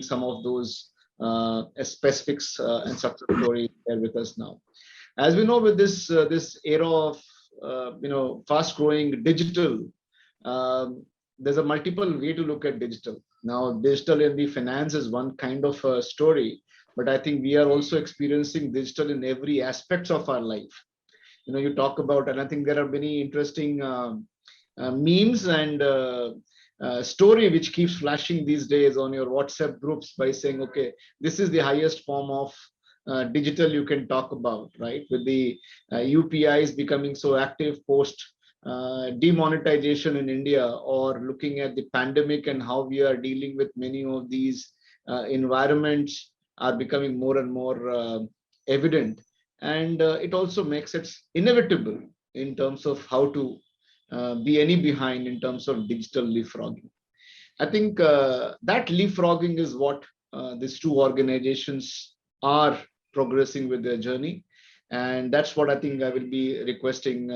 some of those specifics and success stories here with us now. As we know, with this era of fast-growing digital, there's a multiple way to look at digital. Now, digital in the finance is one kind of a story, but I think we are also experiencing digital in every aspect of our life. You talk about, and I think there are many interesting memes and story which keeps flashing these days on your WhatsApp groups by saying, okay, this is the highest form of digital you can talk about, right? With the UPIs becoming so active post demonetization in India, or looking at the pandemic and how we are dealing with many of these environments are becoming more and more evident. And it also makes it inevitable in terms of how to be any behind in terms of digital leapfrogging. I think that leapfrogging is what these two organizations are progressing with their journey. And that's what I think I will be requesting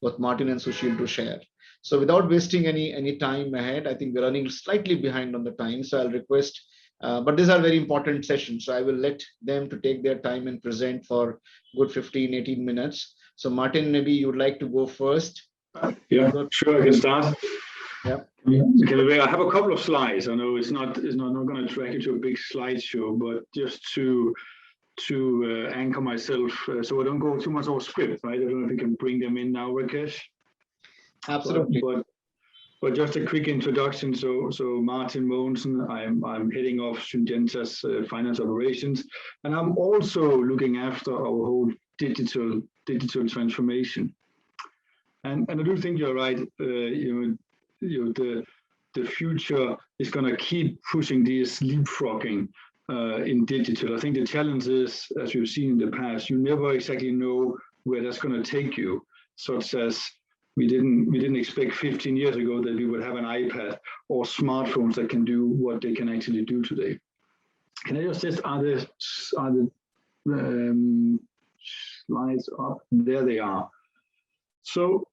both Martin and Sushil to share. So without wasting any time ahead, I think we're running slightly behind on the time. So I'll request, but these are very important sessions. So I will let them to take their time and present for good 15, 18 minutes. So Martin, maybe you would like to go first. Yeah, sure, I can start. Yeah. Okay, I have a couple of slides. I know it's not going to drag you to a big slideshow, but just to anchor myself, so I don't go too much off script, right? I don't know if you can bring them in now, Rakesh. Absolutely. But just a quick introduction. So Martin Mogensen, I'm heading off Syngenta's finance operations, and I'm also looking after our whole digital transformation. And I do think you're right. The future is going to keep pushing this leapfrogging in digital. I think the challenge is, as we've seen in the past, you never exactly know where that's going to take you. Such as we didn't expect 15 years ago that we would have an iPad or smartphones that can do what they can actually do today. Can I just are the slides up? There they are. So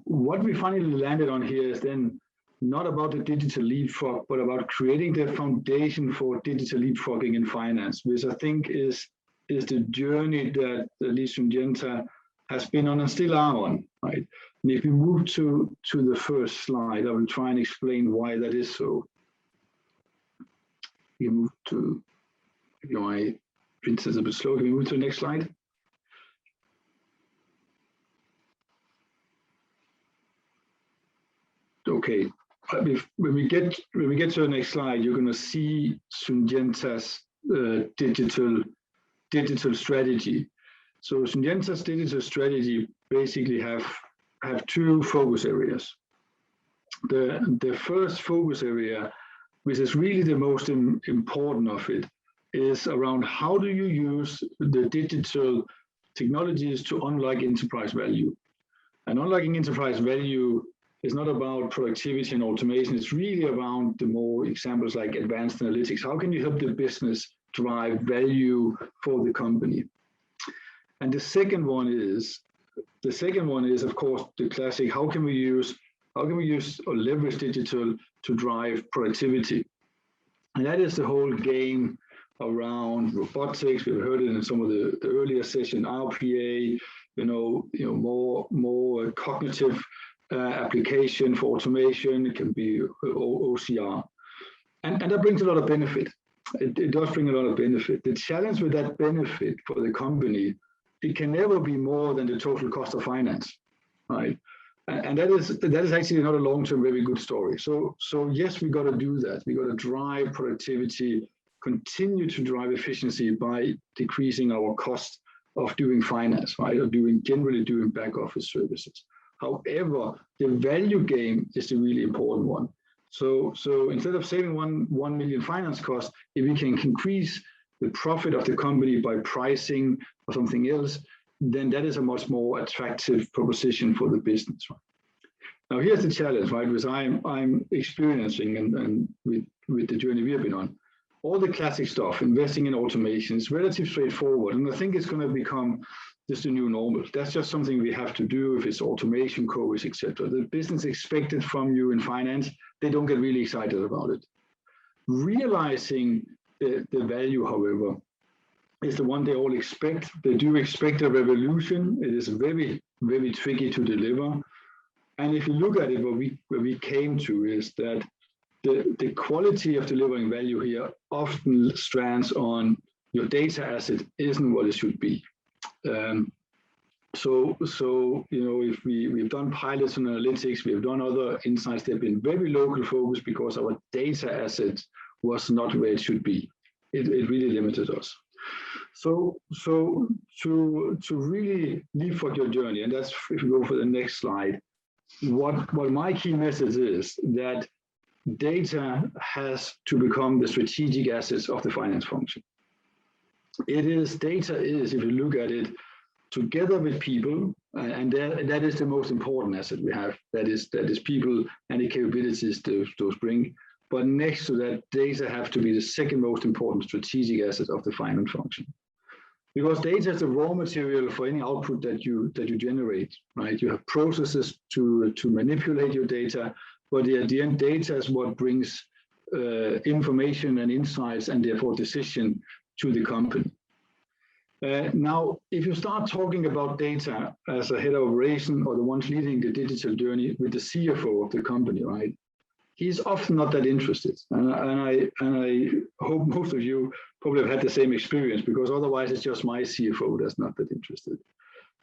what we finally landed on here is then not about the digital leapfrog, but about creating the foundation for digital leapfrogging in finance, which I think is the journey that at least Syngenta has been on and still are on, right? And if we move to the first slide, I will try and explain why that is so. You move to, my print is a bit slow. Can we move to the next slide? Okay, when we get to the next slide, you're going to see Syngenta's digital strategy. So Syngenta's digital strategy basically have two focus areas. The first focus area, which is really the most important of it, is around how do you use the digital technologies to unlock enterprise value. And unlocking enterprise value is not about productivity and automation. It's really around the more examples like advanced analytics. How can you help the business drive value for the company? And the second one is, of course, the classic, how can we use or leverage digital to drive productivity? And that is the whole game around robotics. We've heard it in some of the earlier session, RPA, more cognitive application for automation. It can be OCR. And that brings a lot of benefit. It does bring a lot of benefit. The challenge with that benefit for the company, it can never be more than the total cost of finance, right? And that is actually not a long-term very good story. So yes, we got to do that. We got to drive productivity, continue to drive efficiency by decreasing our cost of doing finance, right? Or generally doing back office services. However, the value game is the really important one. So instead of saving 1 million finance costs, if we can increase the profit of the company by pricing or something else, then that is a much more attractive proposition for the business. Right? Now here's the challenge, right? Because I'm experiencing and with the journey we have been on, all the classic stuff, investing in automation is relatively straightforward, and I think it's going to become just a new normal. That's just something we have to do if it's automation, codes, etc. The business expected from you in finance, they don't get really excited about it. Realizing the value, however, is the one they all expect. They do expect a revolution. It is very, very tricky to deliver. And if you look at it, where we came to is that the quality of delivering value here often strands on your data asset isn't what it should be. So if we've done pilots on analytics, we've done other insights, they've been very local focused because our data asset was not where it should be. It really limited us. So to really leapfrog your journey, and that's if you go for the next slide, what my key message is that data has to become the strategic assets of the finance function. Data is, if you look at it, together with people, and that is the most important asset we have. That is people and the capabilities those bring. But next to that, data have to be the second most important strategic asset of the finance function. Because data is the raw material for any output that you generate, right? You have processes to manipulate your data, but at the end, data is what brings information and insights and therefore decision to the company. Now, if you start talking about data as a head of operation or the ones leading the digital journey with the CFO of the company, right? He's often not that interested, and I hope most of you probably have had the same experience, because otherwise it's just my CFO that's not that interested.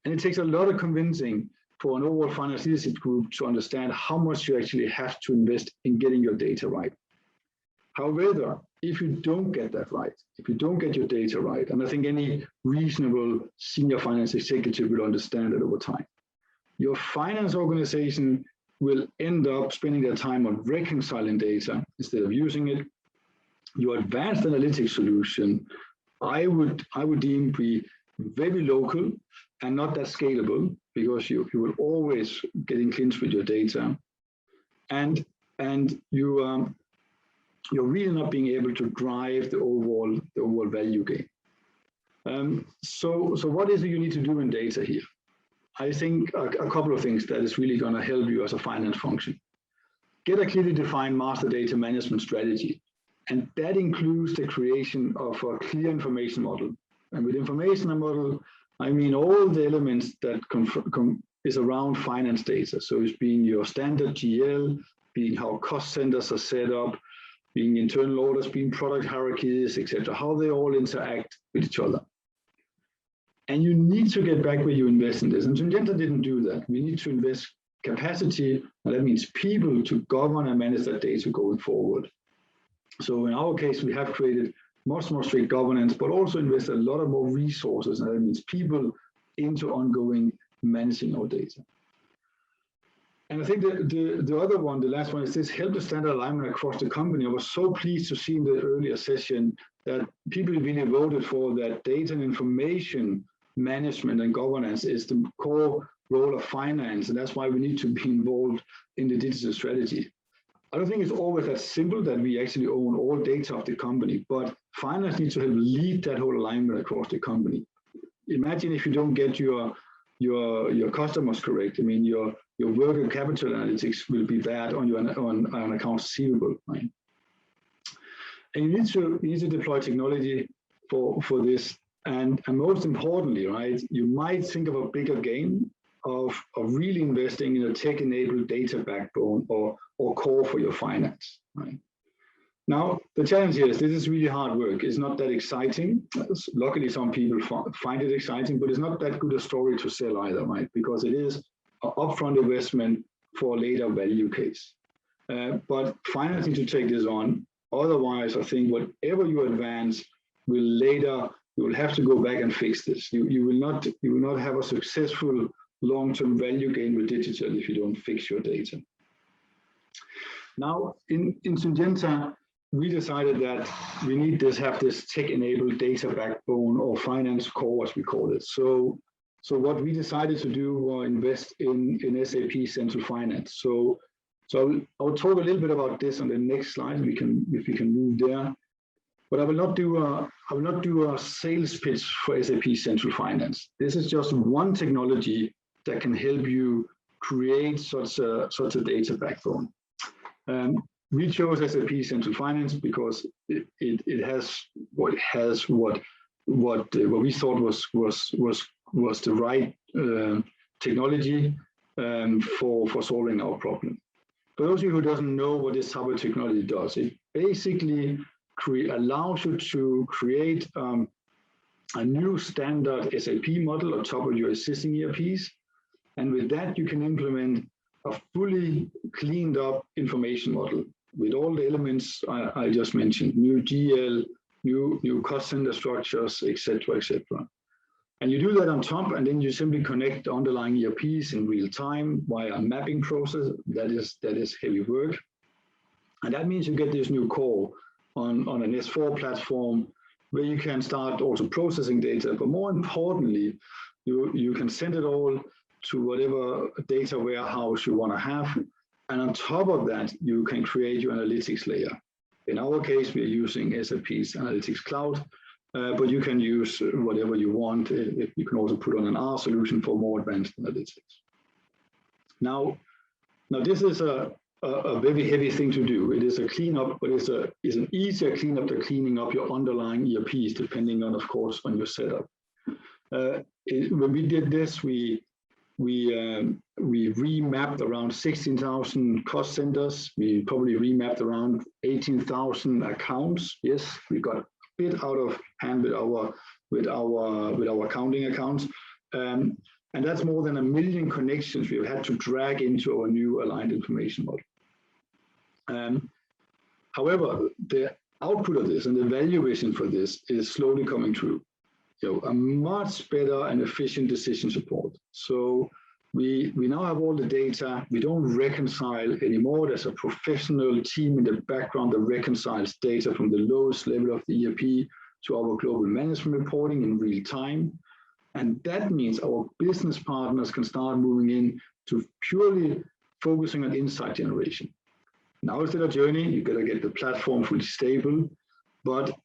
And it takes a lot of convincing for an overall finance leadership group to understand how much you actually have to invest in getting your data right. However, if you don't get that right, if you don't get your data right, and I think any reasonable senior finance executive will understand it over time, your finance organization will end up spending their time on reconciling data instead of using it. Your advanced analytics solution, I would deem be very local and not that scalable, because you will always get in clinch with your data, and you're really not being able to drive the overall value gain. So what is it you need to do in data here? I think a couple of things that is really going to help you as a finance function. Get a clearly defined master data management strategy. And that includes the creation of a clear information model. And with information model, I mean all the elements that is around finance data. So it's being your standard GL, being how cost centers are set up, being internal orders, being product hierarchies, etc., how they all interact with each other. And you need to get back where you invest in this. And Syngenta didn't do that. We need to invest capacity, and that means people to govern and manage that data going forward. So in our case, we have created much more strict governance, but also invested a lot of more resources, and that means people into ongoing managing our data. And I think the other one, the last one, is this help the standard alignment across the company. I was so pleased to see in the earlier session that people really voted for that data and information management and governance is the core role of finance, and that's why we need to be involved in the digital strategy. I don't think it's always that simple that we actually own all data of the company, but finance needs to help lead that whole alignment across the company. Imagine if you don't get your customers correct. I mean, your working capital analytics will be bad on your on accounts receivable, right? And you need to deploy technology for this. And most importantly, right, you might think of a bigger gain of really investing in a tech-enabled data backbone or core for your finance, right? Now, the challenge here is this is really hard work. It's not that exciting. Luckily, some people find it exciting, but it's not that good a story to sell either, right? Because it is an upfront investment for a later value case. But finance needs to take this on. Otherwise, I think whatever you advance will later, you will have to go back and fix this. You will not have a successful long-term value gain with digital if you don't fix your data. Now, in Syngenta, we decided that we need to have this tech-enabled data backbone or finance core, as we call it. So what we decided to do was invest in SAP Central Finance. So I'll talk a little bit about this on the next slide. If we can move there. But I will not do a sales pitch for SAP Central Finance. This is just one technology that can help you create such a data backbone. we chose SAP Central Finance because it has what we thought was the right technology for solving our problem. For those of you who doesn't know what this type of technology does, it basically allows you to create a new standard SAP model on top of your existing ERPs. And with that, you can implement a fully cleaned up information model with all the elements I just mentioned, new GL, new cost center structures, etc., etc. And you do that on top, and then you simply connect the underlying ERPs in real time via a mapping process. That is heavy work. And that means you get this new core on an S4 platform where you can start also processing data, but more importantly, you can send it all to whatever data warehouse you want to have. And on top of that, you can create your analytics layer. In our case, we're using SAP's Analytics Cloud, but you can use whatever you want. You can also put on an R solution for more advanced analytics. Now this is a very heavy thing to do. It is a cleanup, but it's an easier cleanup than cleaning up your underlying ERPs, depending on, of course, on your setup. When we did this, we remapped around 16,000 cost centers. We probably remapped around 18,000 accounts. Yes, we got a bit out of hand with our accounting accounts. And that's more than 1 million connections we've had to drag into our new aligned information model. However, the output of this and the valuation for this is slowly coming through. A much better and efficient decision support. So we now have all the data. We don't reconcile anymore. There's a professional team in the background that reconciles data from the lowest level of the ERP to our global management reporting in real time. And that means our business partners can start moving in to purely focusing on insight generation. Now it's still a journey. You got to get the platform fully stable. But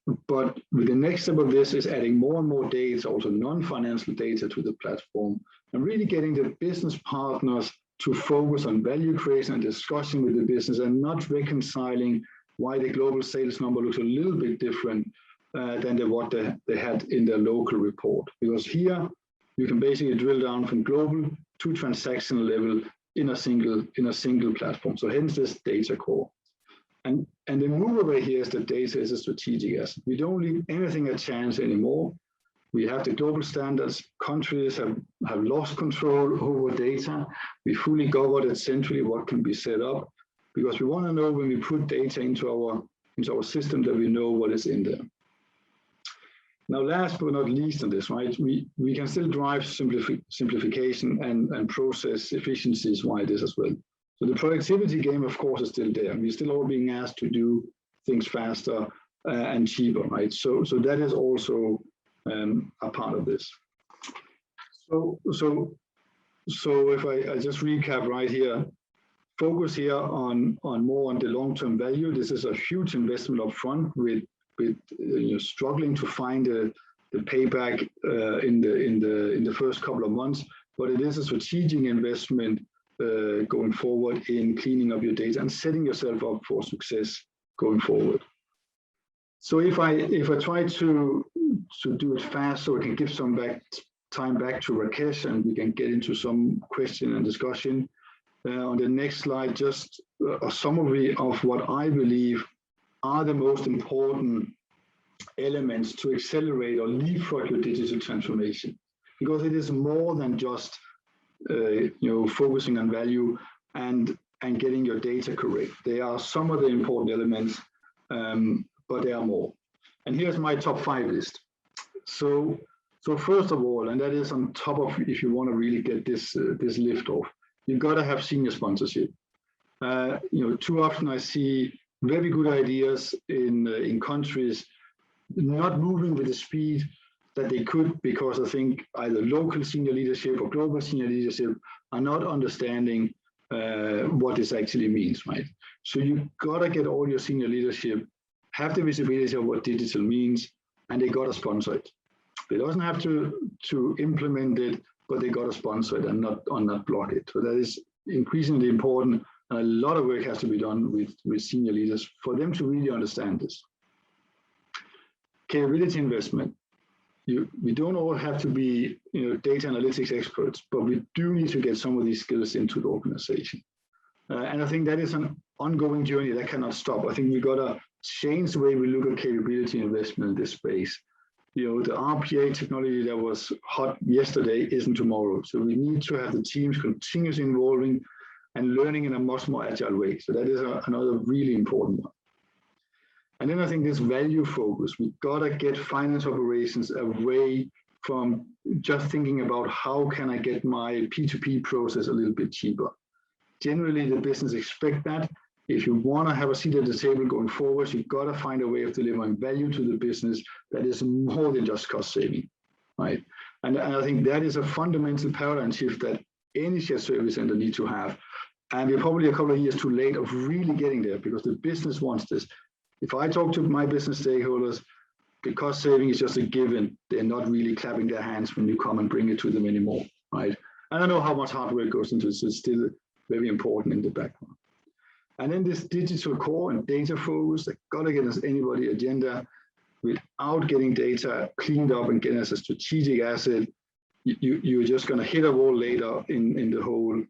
with the next step of this is adding more and more data, also non-financial data to the platform, and really getting the business partners to focus on value creation and discussion with the business and not reconciling why the global sales number looks a little bit different than what they had in their local report. Because here you can basically drill down from global to transactional level in a single platform. So hence this data core. And the move over here is that data is a strategic asset. We don't leave anything a chance anymore. We have the global standards. Countries have lost control over data. We fully govern it centrally what can be set up, because we want to know when we put data into our system that we know what is in there. Now, last but not least on this, right, we can still drive simplification and process efficiencies via this as well. So the productivity game, of course, is still there. We're still all being asked to do things faster and cheaper, right? So that is also a part of this. So if I just recap right here, focus here on more on the long-term value. This is a huge investment up front with struggling to find the payback in the first couple of months, but it is a strategic investment going forward in cleaning up your data and setting yourself up for success going forward. So if I try to do it fast, so we can give some time back to Rakesh and we can get into some question and discussion. On the next slide, just a summary of what I believe are the most important elements to accelerate or leapfrog your digital transformation, because it is more than just focusing on value and getting your data correct. They are some of the important elements, but there are more. And here's my top 5 list. So first of all, and that is on top of, if you want to really get this lift off, you've got to have senior sponsorship. Too often I see very good ideas in countries not moving with the speed that they could, because I think either local senior leadership or global senior leadership are not understanding what this actually means, right? So you gotta get all your senior leadership, have the visibility of what digital means, and they gotta sponsor it. They doesn't have to implement it, but they gotta sponsor it and not block it. So that is increasingly important, And a lot of work has to be done with senior leaders for them to really understand this. Capability investment. We don't all have to be data analytics experts, but we do need to get some of these skills into the organization. And I think that is an ongoing journey that cannot stop. I think we got to change the way we look at capability investment in this space. The RPA technology that was hot yesterday isn't tomorrow. So we need to have the teams continuously involving and learning in a much more agile way. So that is another really important one. And then I think this value focus, we gotta get finance operations away from just thinking about how can I get my P2P process a little bit cheaper. Generally, the business expect that. If you want to have a seat at the table going forward, you've got to find a way of delivering value to the business that is more than just cost saving, right? And I think that is a fundamental paradigm shift that any shared service center needs to have. And we're probably a couple of years too late of really getting there because the business wants this. If I talk to my business stakeholders, the cost saving is just a given. They're not really clapping their hands when you come and bring it to them anymore, right? And I know how much hard work goes into this. It's still very important in the background. And then this digital core and data focus, that got to get us anybody agenda without getting data cleaned up and getting us a strategic asset. You're just going to hit a wall later in the whole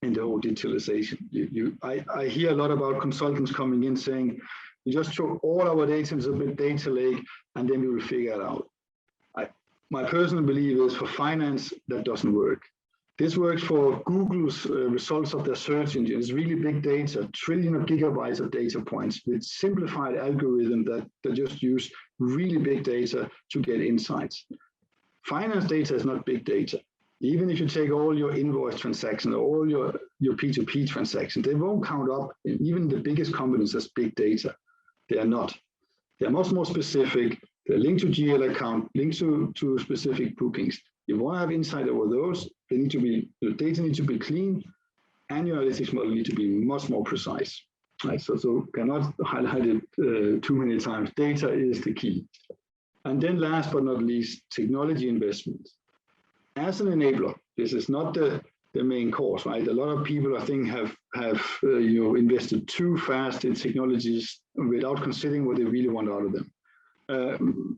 digitalization. I hear a lot about consultants coming in saying, we just throw all our data into a data lake and then we will figure it out. My personal belief is for finance, that doesn't work. This works for Google's results of their search engine. It's really big data, trillion of gigabytes of data points with simplified algorithm that just use really big data to get insights. Finance data is not big data. Even if you take all your invoice transactions, all your P2P transactions, they won't count up, even the biggest companies, as big data. They are not. They're much more specific. They're linked to GL account, linked to specific bookings. You want to have insight over those, the data needs to be clean, and your analytics model needs to be much more precise. Right? So cannot highlight it too many times. Data is the key. And then last but not least, technology investment. As an enabler, this is not the main course, right? A lot of people, I think, have invested too fast in technologies without considering what they really want out of them.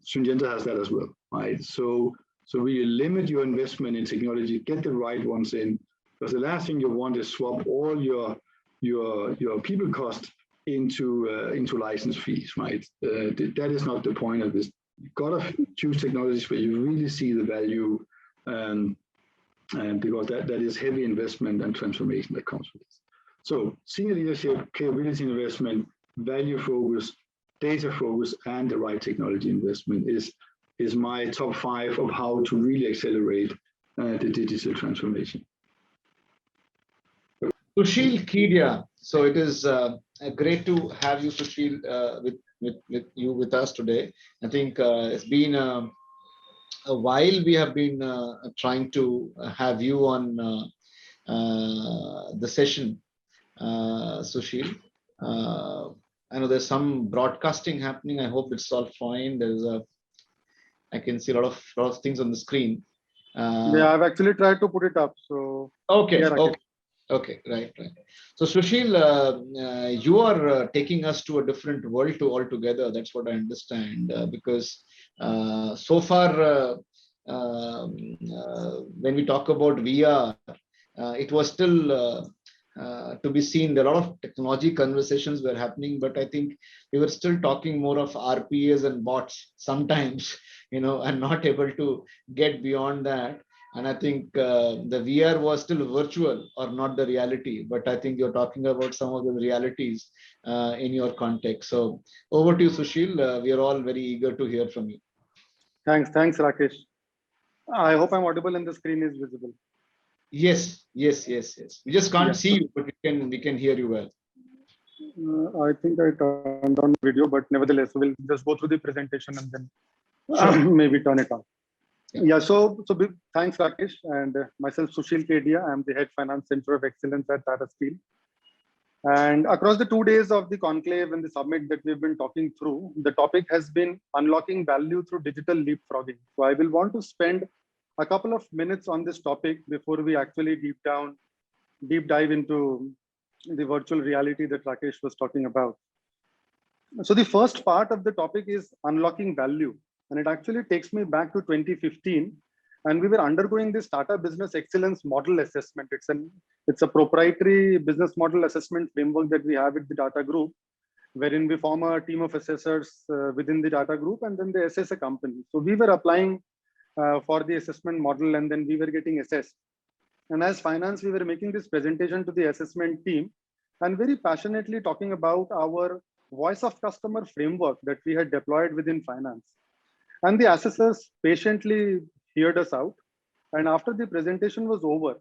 Syngenta has that as well, right? So really limit your investment in technology, get the right ones in, because the last thing you want is swap all your people cost into license fees, right? That is not the point of this. You've got to choose technologies where you really see the value, and because that is heavy investment and transformation that comes with it. So senior leadership, capability investment, value focus, data focus, and the right technology investment is my top 5 of how to really accelerate the digital transformation. Sushil, Kedia. So it is great to have you, Sushil, with us today. I think it's been a while we have been trying to have you on the session, Sushil. I know there's some broadcasting happening. I hope it's all fine. I can see a lot of things on the screen. Yeah, I've actually tried to put it up. So okay, yeah, okay, right. So Sushil, you are taking us to a different world altogether. That's what I understand. Because so far, when we talk about VR, it was still to be seen. There are a lot of technology conversations were happening, but I think we were still talking more of RPAs and bots sometimes, and not able to get beyond that. And I think the VR was still virtual or not the reality, but I think you're talking about some of the realities in your context. So over to you, Sushil. We are all very eager to hear from you. Thanks, Rakesh. I hope I'm audible and the screen is visible. Yes. We just can't see you, but we can hear you well. I think I turned on video, but nevertheless, we'll just go through the presentation and then maybe turn it on. Yeah, so thanks, Rakesh, and myself, Sushil Kedia. I'm the Head Finance Center of Excellence at Tata Steel. And across the 2 days of the conclave and the summit that we've been talking through, the topic has been unlocking value through digital leapfrogging. So I will want to spend a couple of minutes on this topic before we actually deep dive into the virtual reality that Rakesh was talking about. So the first part of the topic is unlocking value. And it actually takes me back to 2015. And we were undergoing this Tata Business Excellence Model Assessment. It's a proprietary business model assessment framework that we have with the Tata Group, wherein we form a team of assessors within the Tata Group, and then they assess a company. So we were applying for the assessment model, and then we were getting assessed. And as finance, we were making this presentation to the assessment team and very passionately talking about our voice of customer framework that we had deployed within finance. And the assessors patiently heard us out. And after the presentation was over,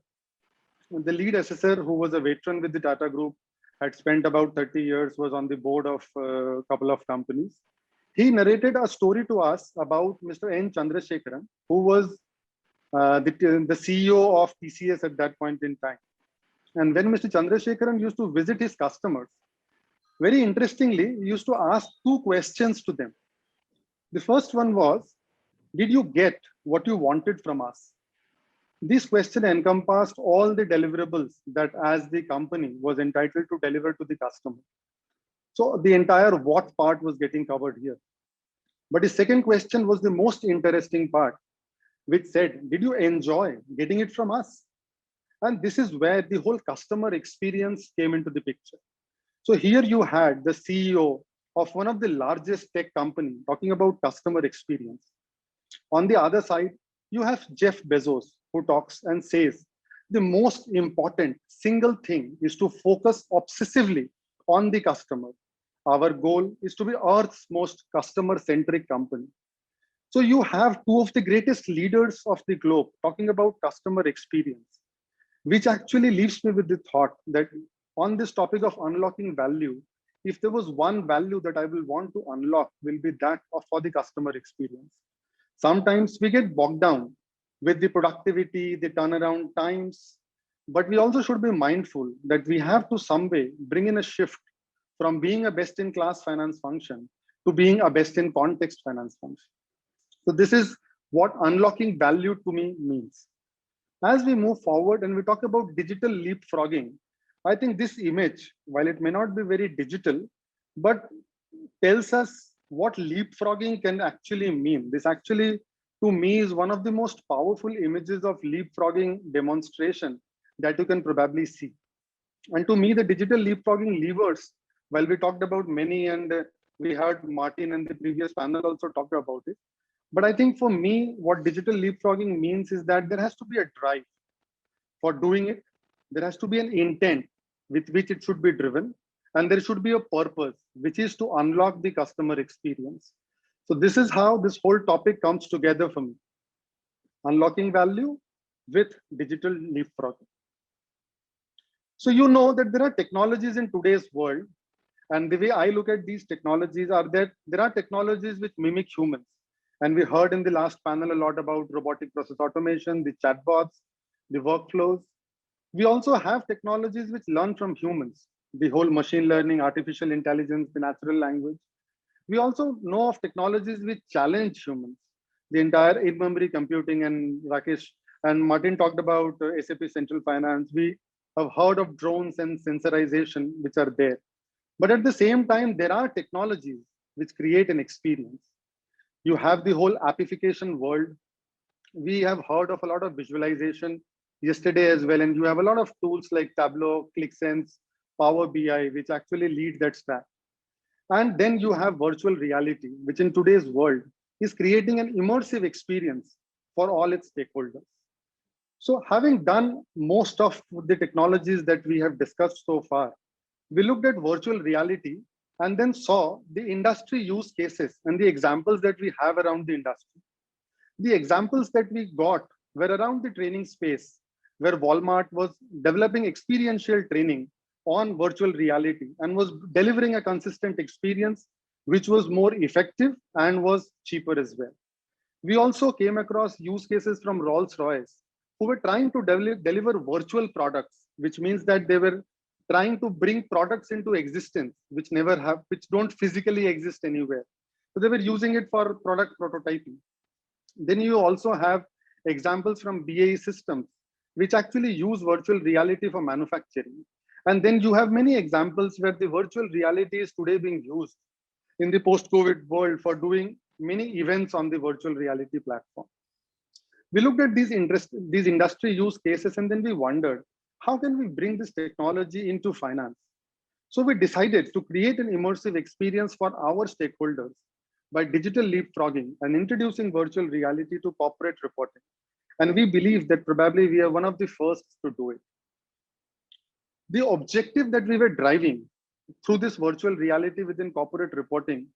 the lead assessor, who was a veteran with the Tata Group, had spent about 30 years, was on the board of a couple of companies. He narrated a story to us about Mr. N. Chandrasekharan, who was the CEO of TCS at that point in time. And when Mr. Chandrasekharan used to visit his customers, very interestingly, he used to ask two questions to them. The first one was, did you get what you wanted from us? This question encompassed all the deliverables that as the company was entitled to deliver to the customer. So the entire what part was getting covered here. But the second question was the most interesting part, which said, did you enjoy getting it from us? And this is where the whole customer experience came into the picture. So here you had the CEO of one of the largest tech company talking about customer experience. On the other side, you have Jeff Bezos, who talks and says, the most important single thing is to focus obsessively on the customer. Our goal is to be Earth's most customer-centric company. So you have two of the greatest leaders of the globe talking about customer experience, which actually leaves me with the thought that on this topic of unlocking value, if there was one value that I will want to unlock, will be that of for the customer experience. Sometimes we get bogged down with the productivity, the turnaround times, but we also should be mindful that we have to some way bring in a shift from being a best-in-class finance function to being a best-in-context finance function. So this is what unlocking value to me means. As we move forward and we talk about digital leapfrogging, I think this image, while it may not be very digital, but tells us what leapfrogging can actually mean. This actually, to me, is one of the most powerful images of leapfrogging demonstration that you can probably see. And to me, the digital leapfrogging levers, while we talked about many, and we heard Martin and the previous panel also talked about it. But I think for me, what digital leapfrogging means is that there has to be a drive for doing it. There has to be an intent with which it should be driven. And there should be a purpose, which is to unlock the customer experience. So this is how this whole topic comes together for me. Unlocking value with digital leapfrogging. So you know that there are technologies in today's world. And the way I look at these technologies are that there are technologies which mimic humans. And we heard in the last panel a lot about robotic process automation, the chatbots, the workflows. We also have technologies which learn from humans, the whole machine learning, artificial intelligence, the natural language. We also know of technologies which challenge humans, the entire in-memory computing, and Rakesh and Martin talked about SAP Central Finance. We have heard of drones and sensorization, which are there. But at the same time, there are technologies which create an experience. You have the whole appification world. We have heard of a lot of visualization yesterday as well. And you have a lot of tools like Tableau, ClickSense, Power BI, which actually lead that stack. And then you have virtual reality, which in today's world is creating an immersive experience for all its stakeholders. So having done most of the technologies that we have discussed so far, we looked at virtual reality and then saw the industry use cases and the examples that we have around the industry. The examples that we got were around the training space, where Walmart was developing experiential training on virtual reality and was delivering a consistent experience, which was more effective and was cheaper as well. We also came across use cases from Rolls-Royce, who were trying to deliver virtual products, which means that they were trying to bring products into existence, which don't physically exist anywhere. So they were using it for product prototyping. Then you also have examples from BAE Systems, which actually use virtual reality for manufacturing. And then you have many examples where the virtual reality is today being used in the post-COVID world for doing many events on the virtual reality platform. We looked at these industry use cases, and then we wondered, how can we bring this technology into finance? So we decided to create an immersive experience for our stakeholders by digital leapfrogging and introducing virtual reality to corporate reporting. And we believe that probably we are one of the first to do it. The objective that we were driving through this virtual reality within corporate reporting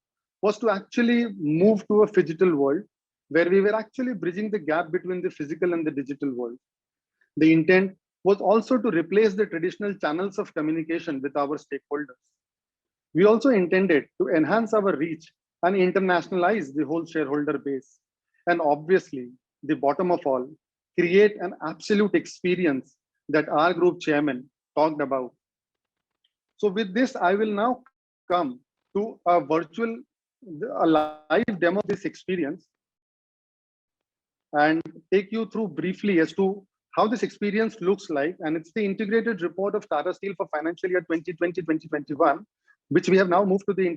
was to actually move to a phygital world where we were actually bridging the gap between the physical and the digital world. The intent was also to replace the traditional channels of communication with our stakeholders. We also intended to enhance our reach and internationalize the whole shareholder base. And obviously, the bottom of all, create an absolute experience that our group chairman talked about. So with this, I will now come to a live demo of this experience and take you through briefly as to how this experience looks like. And it's the integrated report of Tata Steel for financial year 2020-2021, which we have now moved to the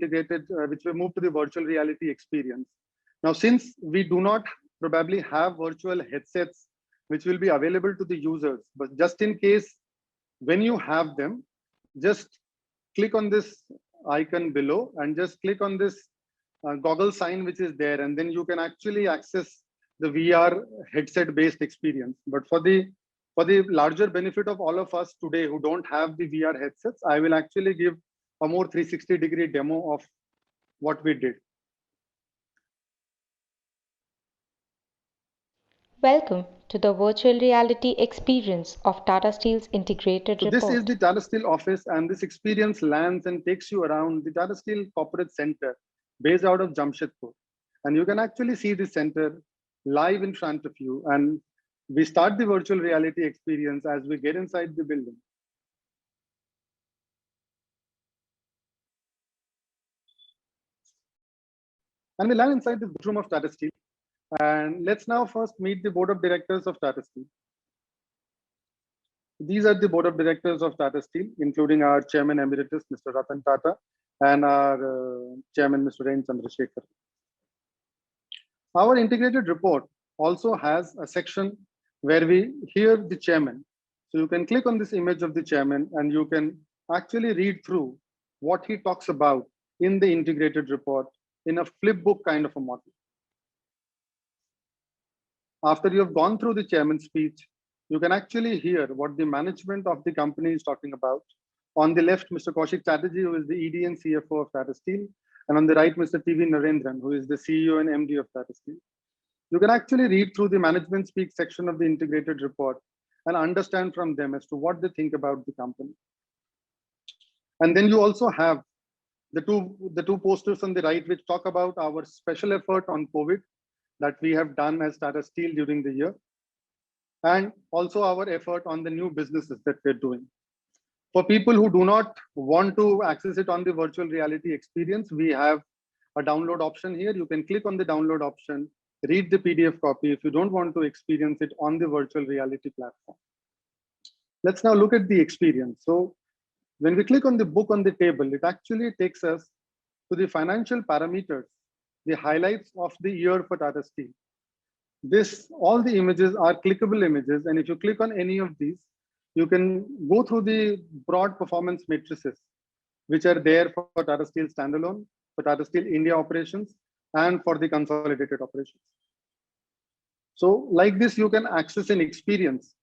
which we moved to the virtual reality experience. Now, since we do not probably have virtual headsets which will be available to the users, but just in case, when you have them, just click on this icon below and just click on this goggle sign which is there, and then you can actually access the VR headset based experience. But for the larger benefit of all of us today who don't have the VR headsets, I will actually give a more 360-degree demo of what we did. Welcome to the virtual reality experience of Tata Steel's integrated report. This is the Tata Steel office, and this experience lands and takes you around the Tata Steel Corporate Center based out of Jamshedpur. And you can actually see the center live in front of you. And we start the virtual reality experience as we get inside the building. And we land inside the boardroom of Tata Steel. And let's now first meet the board of directors of Tata Steel. These are the board of directors of Tata Steel, including our chairman emeritus, Mr. Ratan Tata, and our chairman, Mr. N. Chandrasekhar. Our integrated report also has a section where we hear the chairman. So you can click on this image of the chairman and you can actually read through what he talks about in the integrated report in a flip book kind of a model. After you have gone through the chairman's speech, you can actually hear what the management of the company is talking about. On the left, Mr. Kaushik Chatterjee, who is the ED and CFO of Tata Steel, and on the right, Mr. TV Narendran, who is the CEO and MD of Tata Steel. You can actually read through the management speak section of the integrated report and understand from them as to what they think about the company. And then you also have the two posters on the right, which talk about our special effort on COVID that we have done as Tata Steel during the year, and also our effort on the new businesses that we're doing. For people who do not want to access it on the virtual reality experience, we have a download option here. You can click on the download option, read the PDF copy if you don't want to experience it on the virtual reality platform. Let's now look at the experience. So when we click on the book on the table, it actually takes us to the financial parameters, the highlights of the year for Tata Steel. All the images are clickable images, and if you click on any of these, you can go through the broad performance matrices, which are there for Tata Steel standalone, for Tata Steel India operations, and for the consolidated operations. So like this, you can access and experience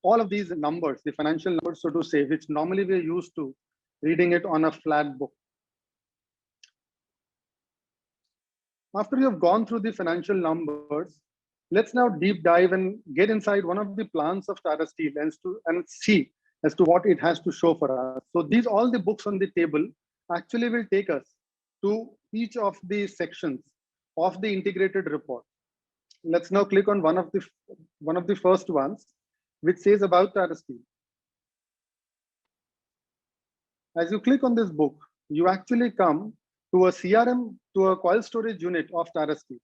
all of these numbers, the financial numbers, so to say, which normally we're used to reading it on a flat book. After you have gone through the financial numbers, let's now deep dive and get inside one of the plants of Tata Steel and see as to what it has to show for us. So all the books on the table actually will take us to each of the sections of the integrated report. Let's now click on one of the first ones, which says about Tata Steel. As you click on this book, you actually come to a CRM, to a coil storage unit of Tata Steel.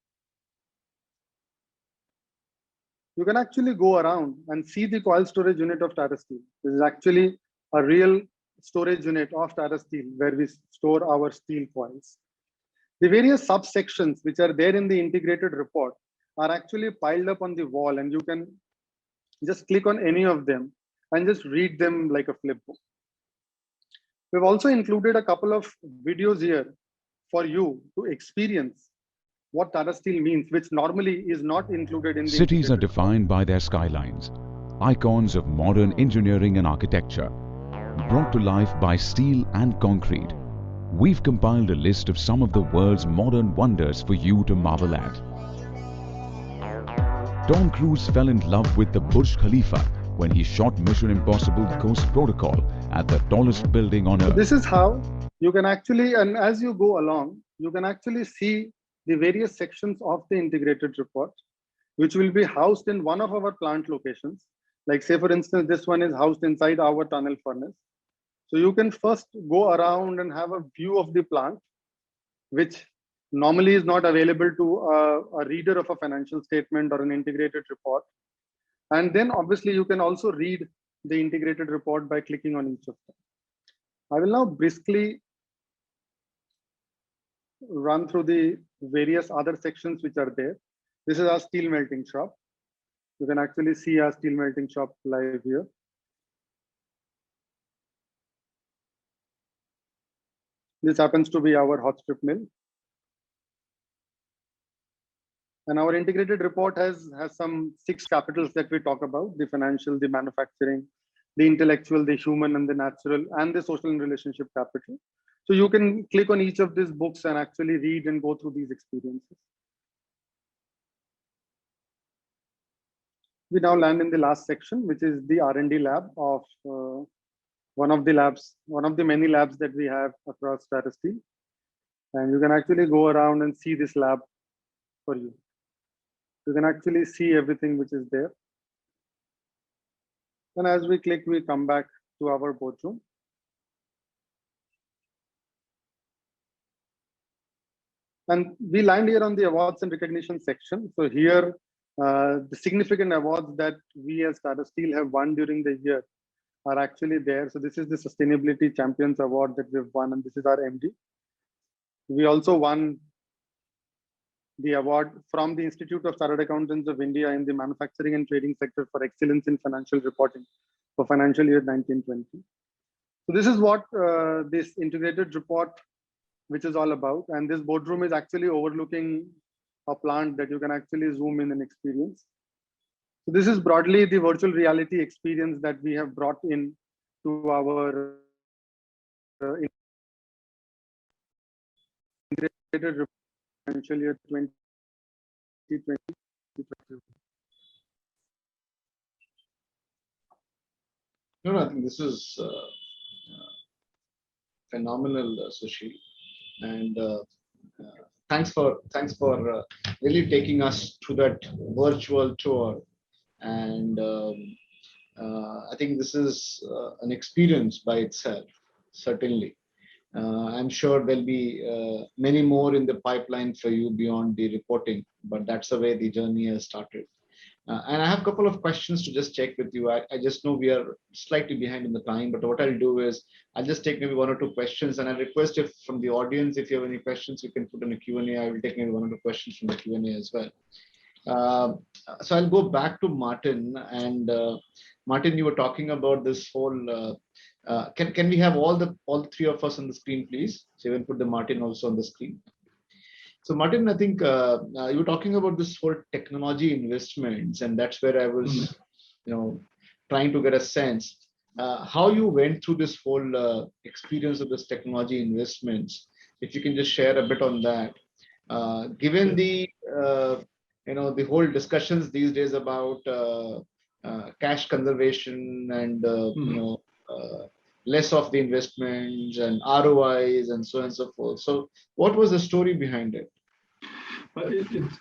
You can actually go around and see the coil storage unit of Tata Steel. This is actually a real storage unit of Tata Steel where we store our steel coils. The various subsections which are there in the integrated report are actually piled up on the wall, and you can just click on any of them and just read them like a flipbook. We've also included a couple of videos here for you to experience what Tata Steel means, which normally is not included in the Cities are integrated report. defined by their skylines, icons of modern engineering and architecture, brought to life by steel and concrete. We've compiled a list of some of the world's modern wonders for you to marvel at. Tom Cruise fell in love with the Burj Khalifa when he shot Mission Impossible Ghost Protocol at the tallest building on So Earth. this is how you can actually, and as you go along, you can actually see the various sections of the integrated report, which will be housed in one of our plant locations. Like say, for instance, this one is housed inside our tunnel furnace. So you can first go around and have a view of the plant, which normally is not available to a reader of a financial statement or an integrated report. And then obviously you can also read the integrated report by clicking on each of them. I will now briskly run through the various other sections which are there. This is our steel melting shop. You can actually see our steel melting shop live here. This happens to be our hot strip mill. And our integrated report has some 6 capitals that we talk about: the financial, the manufacturing, the intellectual, the human, and the natural, and the social and relationship capital. So you can click on each of these books and actually read and go through these experiences. We now land in the last section, which is the R&D lab of one of the many labs that we have across Tata Steel. And you can actually go around and see this lab for you. You can actually see everything which is there. And as we click, we come back to our boardroom. And we land here on the awards and recognition section. So here, the significant awards that we as Tata Steel have won during the year are actually there. So this is the Sustainability Champions Award that we've won, and this is our MD. We also won the award from the Institute of Chartered Accountants of India in the manufacturing and trading sector for excellence in financial reporting for financial year 1920. So this is what this integrated report, which is all about. And this boardroom is actually overlooking a plant that you can actually zoom in and experience. So this is broadly the virtual reality experience that we have brought in to our integrated report financial year 2020. No, I think this is phenomenal, Sushil, and thanks for really taking us to that virtual tour. And I think this is an experience by itself, certainly. I'm sure there'll be many more in the pipeline for you beyond the reporting, but that's the way the journey has started. And I have a couple of questions to just check with you. I just know we are slightly behind in the time, but what I'll do is I'll just take maybe 1 or 2 questions, and I request if from the audience, if you have any questions, you can put in a Q&A. I will take maybe 1 or 2 questions from the Q&A as well. So I'll go back to Martin, and Martin, you were talking about this whole. Can we have all 3 of us on the screen, please? So you can put the Martin also on the screen. So Martin, I think you were talking about this whole technology investments, and that's where I was, trying to get a sense how you went through this whole experience of this technology investments. If you can just share a bit on that, given the the whole discussions these days about cash conservation and less of the investments and ROIs and so on and so forth. So what was the story behind it? Well,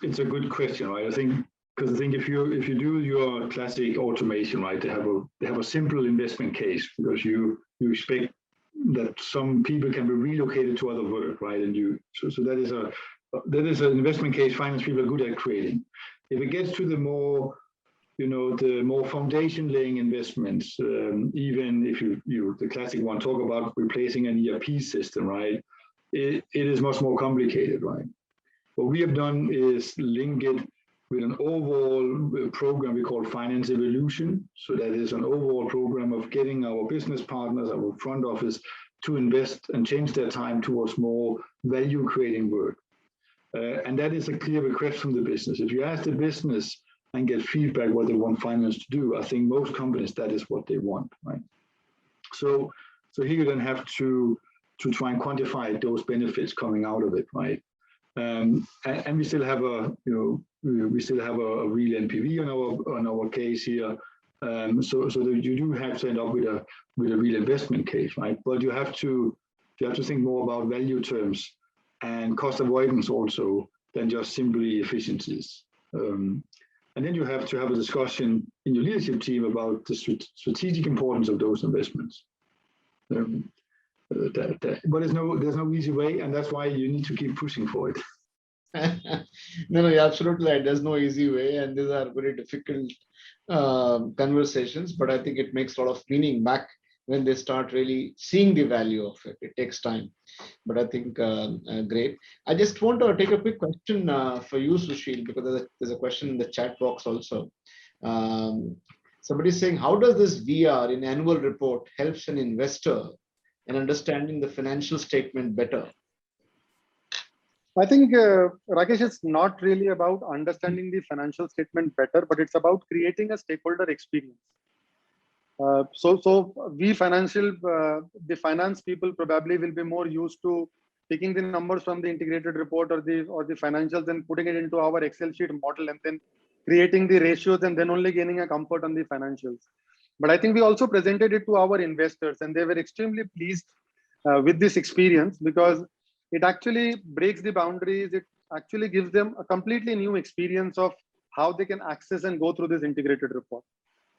it's a good question, right? I think if you do your classic automation, right, they have a simple investment case, because you expect that some people can be relocated to other work, right? And so that is an investment case finance people are good at creating. If it gets to the more the more foundation laying investments, even if the classic one, talk about replacing an ERP system, right? It is much more complicated, right? What we have done is link it with an overall program we call Finance Evolution. So that is an overall program of getting our business partners, our front office, to invest and change their time towards more value creating work. And that is a clear request from the business. If you ask the business and get feedback what they want finance to do, I think most companies, that is what they want, right? So here you then have to try and quantify those benefits coming out of it, right? And we still have a real NPV on our case here. So that you do have to end up with a real investment case, right? But you have to think more about value terms and cost avoidance also than just simply efficiencies. And then you have to have a discussion in your leadership team about the strategic importance of those investments. But there's no easy way, and that's why you need to keep pushing for it. No, you're absolutely right. There's no easy way, and these are very difficult conversations. But I think it makes a lot of meaning back when they start really seeing the value of it. It takes time, but I think great. I just want to take a quick question for you, Sushil, because there's a question in the chat box also. Somebody's saying, how does this VR in annual report helps an investor in understanding the financial statement better? I think, Rakesh, it's not really about understanding the financial statement better, but it's about creating a stakeholder experience. So we the finance people probably will be more used to taking the numbers from the integrated report or the financials and putting it into our Excel sheet model and then creating the ratios and then only gaining a comfort on the financials. But I think we also presented it to our investors and they were extremely pleased with this experience because it actually breaks the boundaries. It actually gives them a completely new experience of how they can access and go through this integrated report.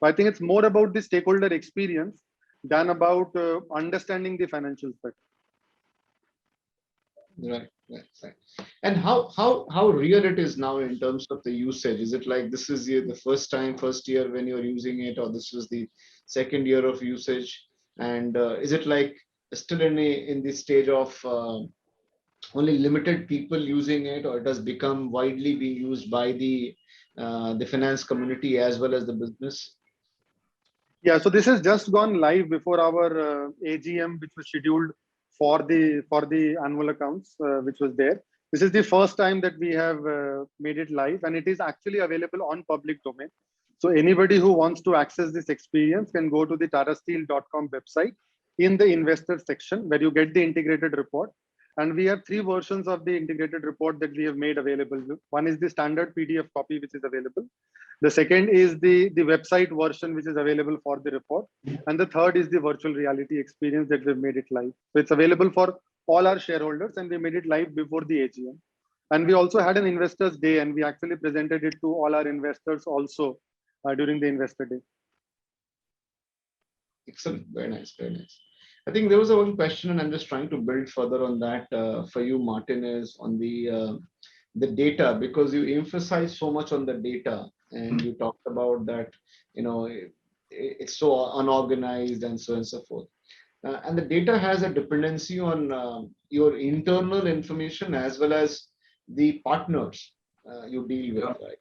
So I think it's more about the stakeholder experience than about understanding the financials better. Right. And how real it is now in terms of the usage? Is it like this is the first year when you're using it, or this is the second year of usage? And is it like still in the stage of only limited people using it, or it has become widely being used by the finance community as well as the business? Yeah, so this has just gone live before our AGM, which was scheduled for the annual accounts, which was there. This is the first time that we have made it live, and it is actually available on public domain. So anybody who wants to access this experience can go to the tatasteel.com website in the investor section where you get the integrated report. And we have 3 versions of the integrated report that we have made available. One is the standard PDF copy, which is available. The second is the website version, which is available for the report. And the third is the virtual reality experience that we've made it live. So it's available for all our shareholders, and we made it live before the AGM. And we also had an investors day, and we actually presented it to all our investors also during the investor day. Excellent. Very nice. Very nice. I think there was one question, and I'm just trying to build further on that for you, Martin, is on the data, because you emphasize so much on the data, and you talked about that, it's so unorganized and so on and so forth. And the data has a dependency on your internal information as well as the partners you deal with, right?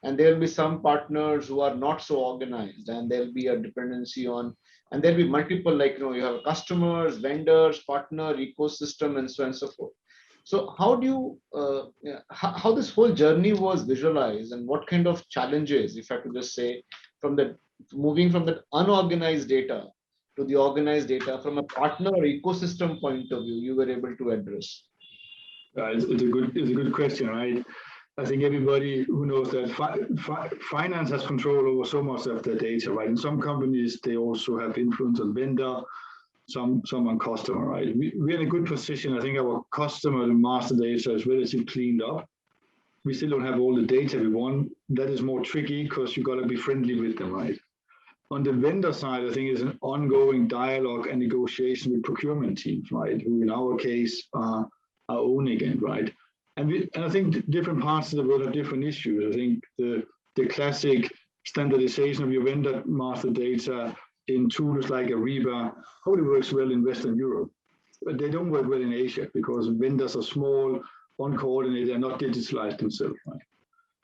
And there will be some partners who are not so organized, and there'll be a dependency on, and there'll be multiple, you have customers, vendors, partner, ecosystem, and so on and so forth. So how do you, how this whole journey was visualized, and what kind of challenges, if I could just say, moving from the unorganized data to the organized data from a partner or ecosystem point of view, you were able to address? It's a good question, right? I think everybody who knows that finance has control over so much of the data, right? In some companies, they also have influence on vendor, some on customer, right? We're in a good position. I think our customer and master data is relatively cleaned up. We still don't have all the data we want. That is more tricky because you got to be friendly with them, right? On the vendor side, I think it's an ongoing dialogue and negotiation with procurement teams, right? Who in our case are owning it, right? And I think different parts of the world have different issues. I think the classic standardization of your vendor master data in tools like Ariba probably works well in Western Europe, but they don't work well in Asia because vendors are small, uncoordinated, and not digitalized themselves. Right?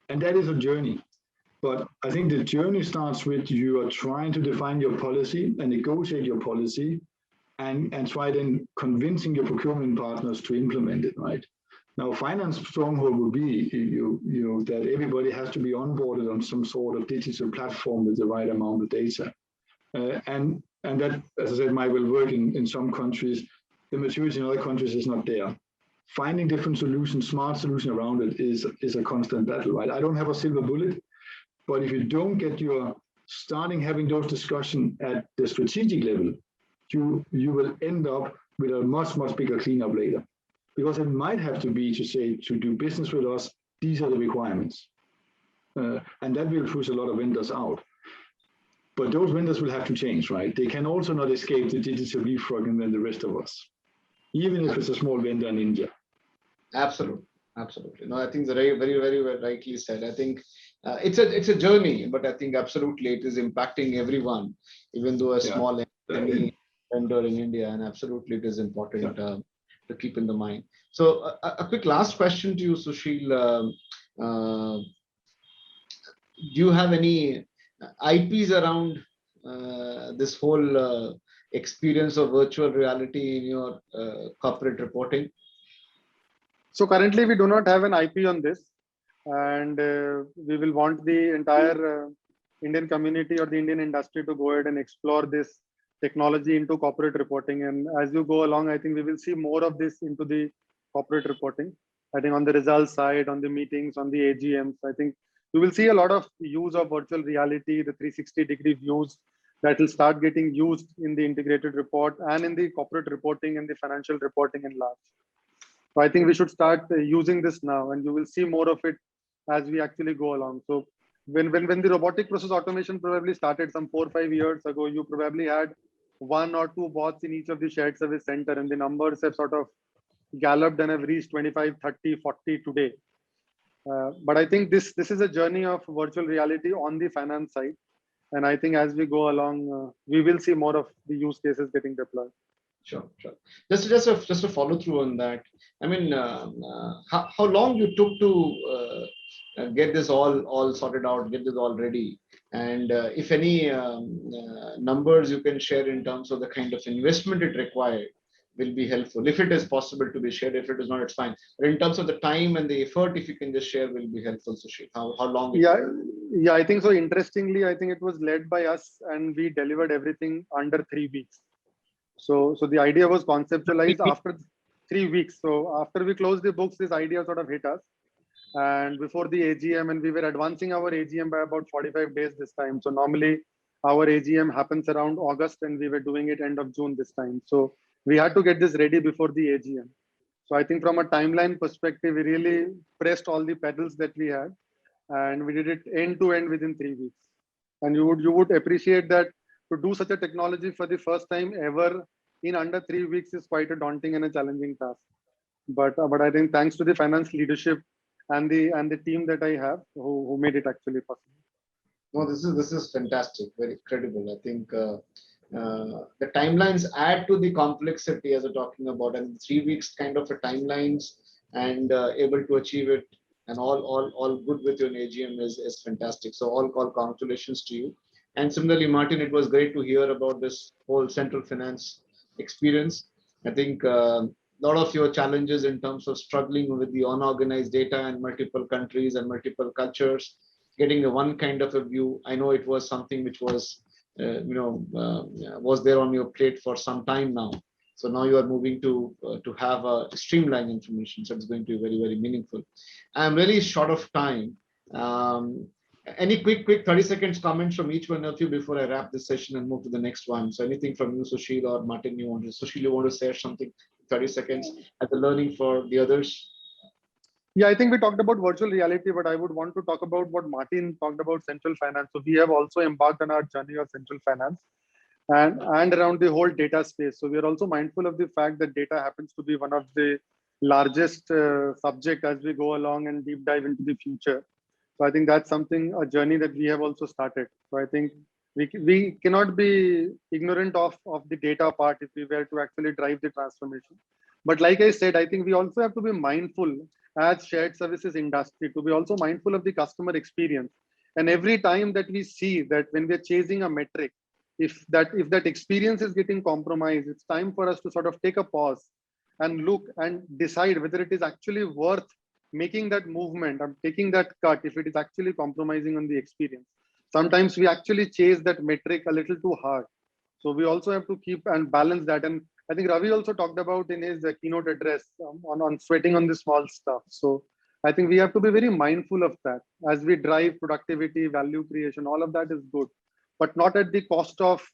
And that is a journey. But I think the journey starts with you are trying to define your policy and negotiate your policy and try then convincing your procurement partners to implement it, right? Now, finance stronghold would be that everybody has to be onboarded on some sort of digital platform with the right amount of data. And that, as I said, might well work in some countries. The maturity in other countries is not there. Finding different solutions, smart solution around it is a constant battle, right? I don't have a silver bullet, but if you don't get your starting having those discussions at the strategic level, you will end up with a much bigger cleanup later, because it might have to be to say to do business with us, these are the requirements, and that will push a lot of vendors out. But those vendors will have to change, right? They can also not escape the digital leapfrogging than the rest of us, even if it's a small vendor in India. Absolutely. No, I think very well rightly said. I think it's a journey, but I think absolutely it is impacting everyone, even though a small vendor in India, and absolutely it is important to keep in the mind. So a quick last question to you, Sushil. Do you have any IPs around this whole experience of virtual reality in your corporate reporting? So currently we do not have an IP on this, and we will want the entire Indian community or the Indian industry to go ahead and explore this technology into corporate reporting. And as you go along, I think we will see more of this into the corporate reporting. I think on the results side, on the meetings, on the AGMs, I think you will see a lot of use of virtual reality, the 360-degree views that will start getting used in the integrated report and in the corporate reporting and the financial reporting in large. So I think we should start using this now, and you will see more of it as we actually go along. So when the robotic process automation probably started some 4 or 5 years ago, you probably had 1 or 2 bots in each of the shared service center, and the numbers have sort of galloped and have reached 25, 30, 40 today. But I think this is a journey of virtual reality on the finance side. And I think as we go along, we will see more of the use cases getting deployed. Sure. Just a follow through on that. I mean, how long you took to get this all sorted out, get this all ready, and if any numbers you can share in terms of the kind of investment it required will be helpful. If it is possible to be shared, if it is not, it's fine. But in terms of the time and the effort, if you can just share, will be helpful. Sushil, how long? Yeah, I think so. Interestingly, I think it was led by us, and we delivered everything under 3 weeks. So the idea was conceptualized after 3 weeks. So after we closed the books, this idea sort of hit us. And before the AGM, and we were advancing our AGM by about 45 days this time. So normally our AGM happens around August, and we were doing it end of June this time. So we had to get this ready before the AGM. So I think from a timeline perspective, we really pressed all the pedals that we had, and we did it end to end within 3 weeks. And you would appreciate that to do such a technology for the first time ever in under 3 weeks is quite a daunting and a challenging task. But I think thanks to the finance leadership and the team that I have who made it actually possible. No, this is fantastic, very credible. I think the timelines add to the complexity as we're talking about, and 3 weeks kind of a timelines and able to achieve it, and all good with your AGM is fantastic. So all congratulations to you. And similarly, Martin, it was great to hear about this whole central finance experience. I think a lot of your challenges in terms of struggling with the unorganized data in multiple countries and multiple cultures, getting a one kind of a view. I know it was something which was, was there on your plate for some time now. So now you are moving to have a streamlined information. So it's going to be very, very meaningful. I'm really short of time. Any quick 30 seconds comments from each one of you before I wrap this session and move to the next one. So anything from you, Sushil or Martin, you want to share something, 30 seconds as a learning for the others? Yeah, I think we talked about virtual reality, but I would want to talk about what Martin talked about central finance. So we have also embarked on our journey of central finance and around the whole data space. So we are also mindful of the fact that data happens to be one of the largest subject as we go along and deep dive into the future. So I think that's something, a journey that we have also started. So I think we cannot be ignorant of the data part if we were to actually drive the transformation. But like I said, I think we also have to be mindful as shared services industry to be also mindful of the customer experience. And every time that we see that when we're chasing a metric, if that experience is getting compromised, it's time for us to sort of take a pause and look and decide whether it is actually worth making that movement or taking that cut if it is actually compromising on the experience. Sometimes we actually chase that metric a little too hard. So we also have to keep and balance that. And I think Ravi also talked about in his keynote address on sweating on the small stuff. So I think we have to be very mindful of that as we drive productivity, value creation. All of that is good, but not at the cost of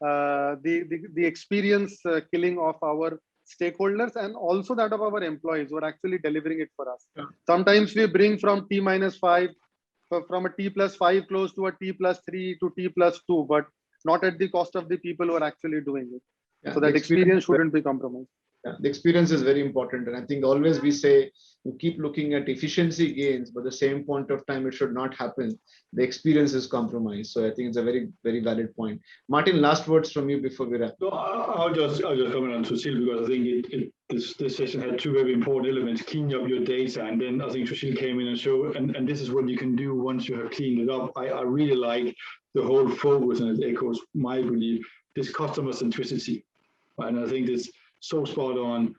the experience killing of our stakeholders and also that of our employees who are actually delivering it for us. Yeah. Sometimes we bring from T-5, from a T+5 close to a T+3 to T+2, but not at the cost of the people who are actually doing it. Yeah, So that experience shouldn't be compromised. Yeah, the experience is very important. And I think always we say you keep looking at efficiency gains, but the same point of time, it should not happen. The experience is compromised. So I think it's a very, very valid point. Martin, last words from you before we wrap. So I'll just comment on Sushil because I think this session had two very important elements: cleaning up your data, and then I think Sushil came in and showed, and this is what you can do once you have cleaned it up. I really like the whole focus, and it echoes my belief, this customer centricity, and I think it's so spot on.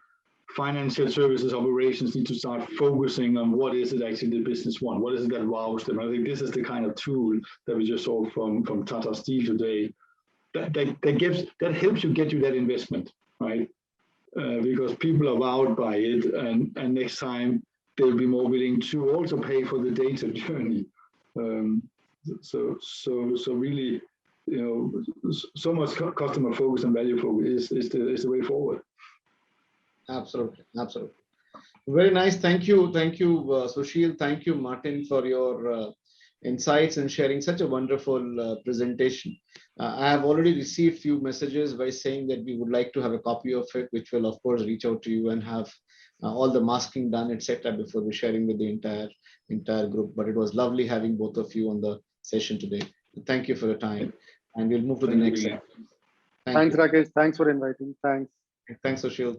Financial services operations need to start focusing on what is it actually the business want, what is it that wows them. I think this is the kind of tool that we just saw from Tata Steel today. That helps you get you that investment, right? Because people are wowed by it, and next time they'll be more willing to also pay for the data journey. So really, so much customer focus and value focus is the way forward. Absolutely, absolutely. Very nice. Thank you, Sushil. Thank you, Martin, for your insights and sharing such a wonderful presentation. I have already received few messages by saying that we would like to have a copy of it, which will of course reach out to you and have all the masking done, etc., before we sharing with the entire group. But it was lovely having both of you on the session today. Thank you for your time, and we'll move to the next. Thanks, Rakesh. Thanks for inviting. Thanks. Thanks, Sushil.